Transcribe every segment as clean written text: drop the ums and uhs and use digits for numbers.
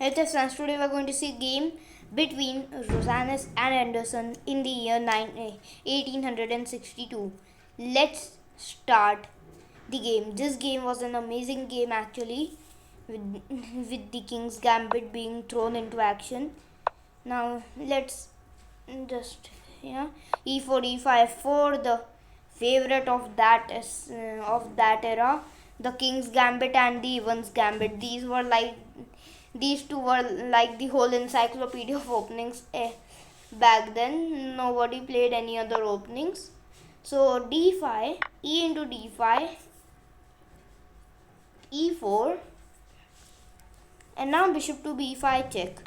Hey friends, today we are going to see a game between Rosanes and Anderssen in the year 1862. Let's start the game. This game was an amazing game actually, with, with the King's Gambit being thrown into action. Now let's just e4 e5 for the favorite of that era, the King's Gambit and the Evans Gambit. These two were like the whole encyclopedia of openings back then. Nobody played any other openings. So d5, e into d5, e4, and now bishop to b5 check.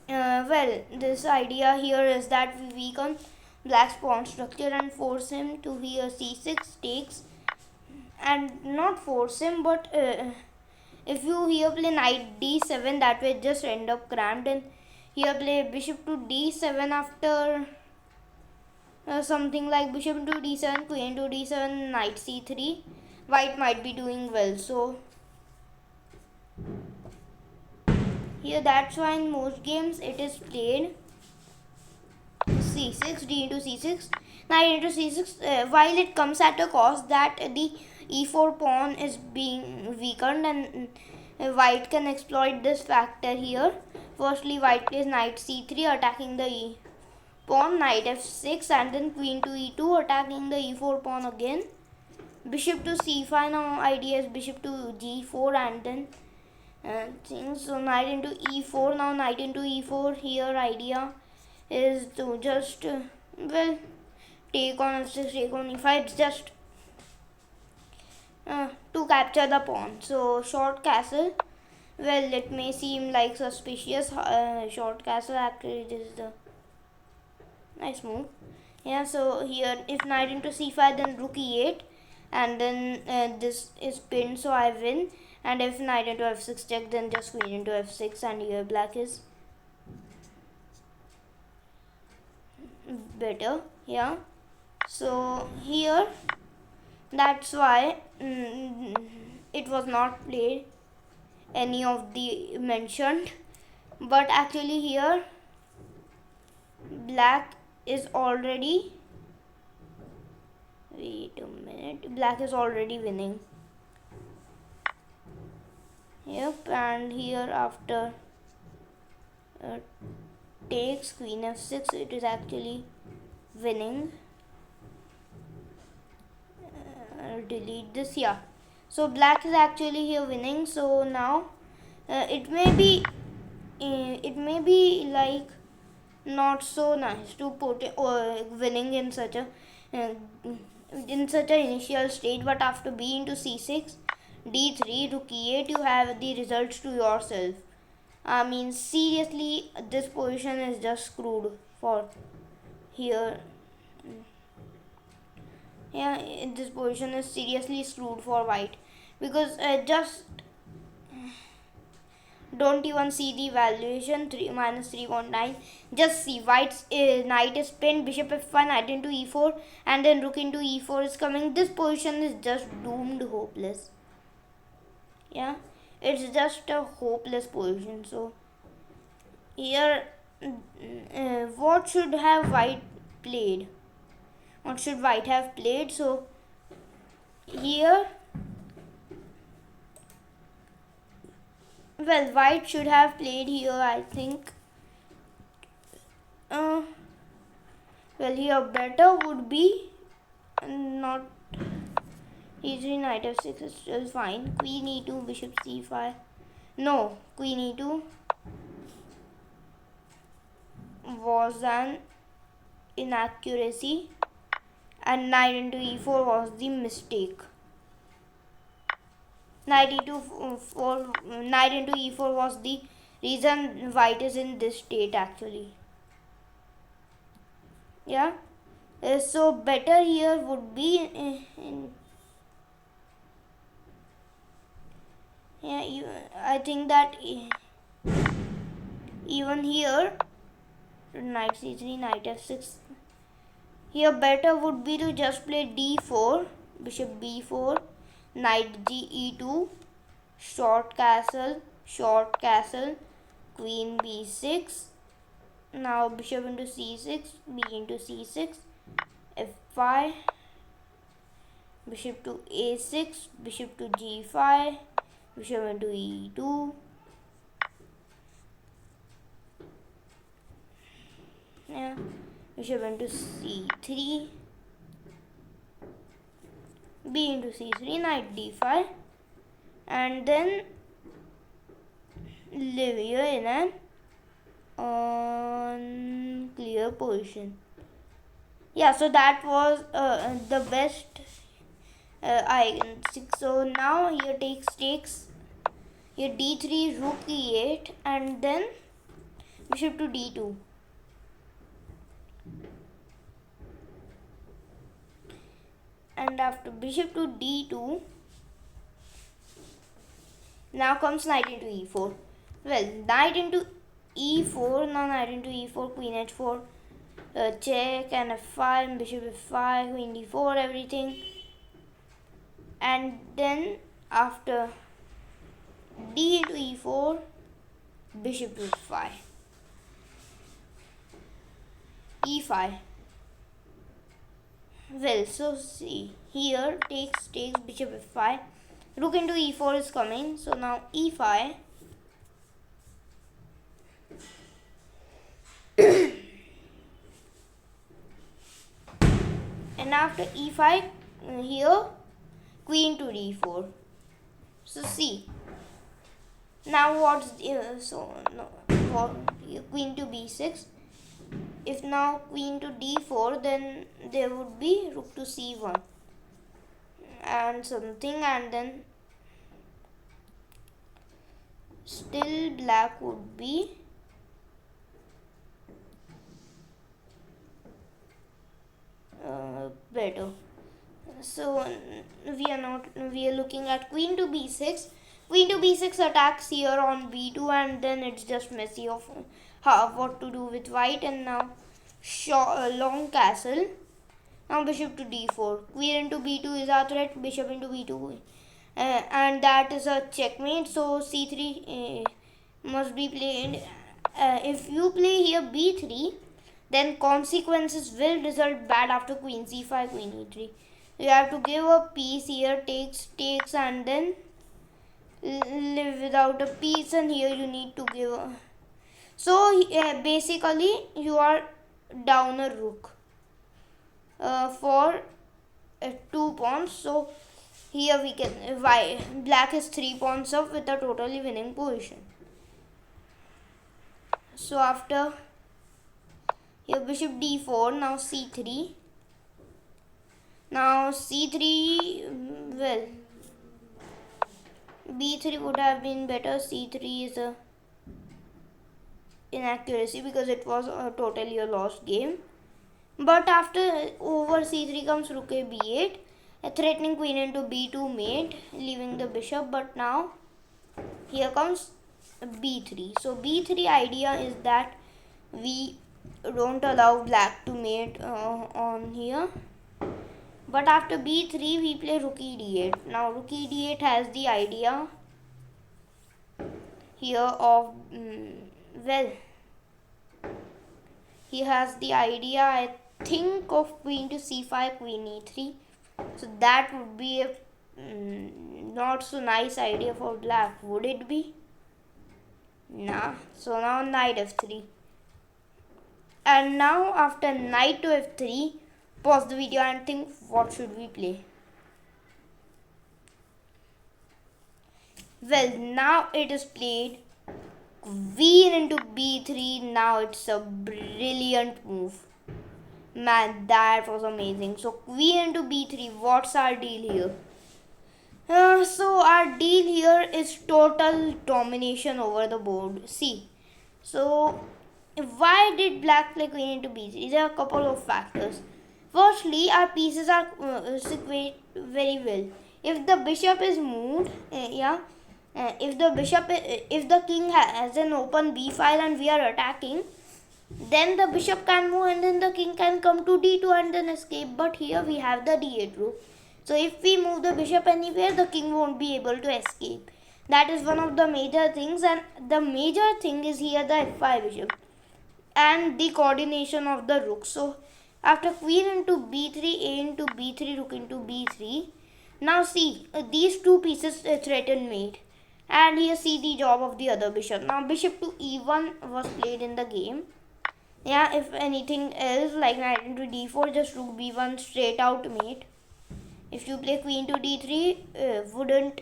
This idea here is that we weaken black's pawn structure and force him to here c6 takes, and not force him, but if you here play knight d7, that way just end up cramped, and here play bishop to d7 after something like bishop to d7, queen to d7, knight c3, white might be doing well. So here that's why in most games it is played c6, d into c6, knight into c6, while it comes at a cost that the e4 pawn is being weakened, and white can exploit this factor here. Firstly, white plays knight c3 attacking the e pawn, knight f6, and then queen to e2 attacking the e4 pawn again. Bishop to c5, now idea is bishop to g4, and then things. So knight into e4, now knight into e4. Here idea is to just take on f6, take on e5. It's just to capture the pawn. So short castle. Well, it may seem like suspicious. Short castle, actually this is the nice move. Yeah, so here if knight into c5, then rook e8, and then this is pinned, so I win. And if knight into f6 check, then just queen into f6, and here black is better. Yeah, so here that's why it was not played any of the mentioned, but actually here black is already, wait a minute, black is already winning. Yep, and here after takes queen f6, it is actually winning. Delete this. Yeah, so black is actually here winning. So now it may be like not so nice to put winning in such a initial stage, but after b into c6, d3, rook e8, you have the results to yourself. I mean, seriously, this position is just screwed for here. Yeah, this position is seriously screwed for white, because just don't even see the valuation, 3 minus 3.9. Just see white's knight is pinned, bishop f1, knight into e4, and then rook into e4 is coming. This position is just doomed, hopeless. Yeah, it's just a hopeless position. So here what should have white played? What should white have played? So here, well, white should have played here, I think. Well, here better would be not e3, knight f6 is still fine. Queen e2, bishop c5. No, queen e2 was an inaccuracy, and knight into e4 was the mistake. Knight into e4 was the reason white is in this state actually. Yeah, so better here would be I think that even here knight c3, knight f6, here better would be to just play d4, bishop b4, knight g e2, short castle, short castle, queen b6. Now bishop into c6, b into c6, f5, bishop to a6, bishop to g5, bishop into e2. Yeah, bishop into c3, b into c3, knight d5, and then live here in an unclear position. Yeah, so that was the best I can see. So now here takes here d3, rook e8, and then bishop to d2. And after bishop to d2, now comes knight into e4. Well, knight into e4, now knight into e4, queen h4, check, and f5, bishop f5, queen d4, everything. And then after d into e4, bishop to f5, e5. Well, so see, here takes bishop f5, rook into e4 is coming, so now e5. And after e5, here queen to d4. So see, now what's queen to b6. If now queen to d4, then there would be rook to c1 and something, and then still black would be better. So we are looking at queen to b6. Queen to b6 attacks here on b2, and then it's just messy of what to do with white. And now long castle. Now bishop to d4. Queen into b2 is our threat. Bishop into b2, and that is a checkmate. So c3 must be played. If you play here b3, then consequences will result bad after queen c5, queen e3. You have to give a piece here, takes, and then live without a piece, and here you need to give a. So basically you are down a rook for 2 pawns. So here we can black is 3 pawns up with a totally winning position. So after here bishop d4, now c3. Now c3, well, b3 would have been better. c3 is a inaccuracy because it was totally a lost game. But after over c3 comes rook a b8, threatening queen into b2 mate, leaving the bishop. But now here comes b3. So b3 idea is that we don't allow black to mate on here. But after b3 we play rook e d8. Now rook e d8 has the idea here of well, he has the idea, I think, of queen to c5, queen e3. So that would be a not so nice idea for black, would it be? Nah. So now knight f3. And now after knight to f3, pause the video and think, what should we play? Well, now it is played queen into b3. Now it's a brilliant move. Man, that was amazing. So queen into b3. What's our deal here? So our deal here is total domination over the board. See, so why did black play queen into b3? There are a couple of factors. Firstly, our pieces are situated very well. If the bishop is moved, if the king has an open b file and we are attacking, then the bishop can move and then the king can come to d2 and then escape. But here we have the d8 rook. So if we move the bishop anywhere, the king won't be able to escape. That is one of the major things, and the major thing is here the f5 bishop and the coordination of the rook. So after queen into b3, a into b3, rook into b3. Now see, these two pieces threaten mate, and here see the job of the other bishop. Now bishop to e1 was played in the game. Yeah, if anything else like knight into d4, just rook b1 straight out mate. If you play queen to d3, wouldn't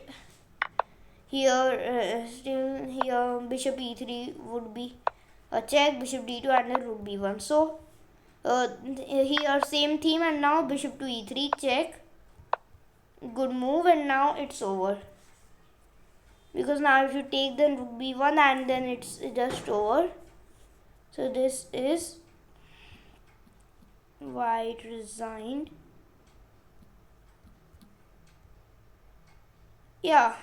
here still here bishop e3 would be a check, bishop d2 and then rook b1. So here same theme, and now bishop to e3 check, good move, and now it's over, because now if you take then rook b1 and then it's just over. So this is white resigned. Yeah,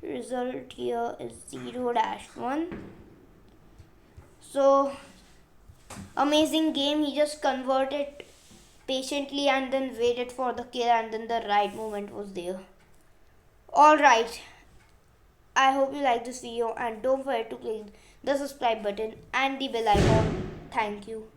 result here is 0-1. So amazing game. He just converted patiently and then waited for the kill, and then the right moment was there. Alright, I hope you like this video, and don't forget to click the subscribe button and the bell icon. Thank you.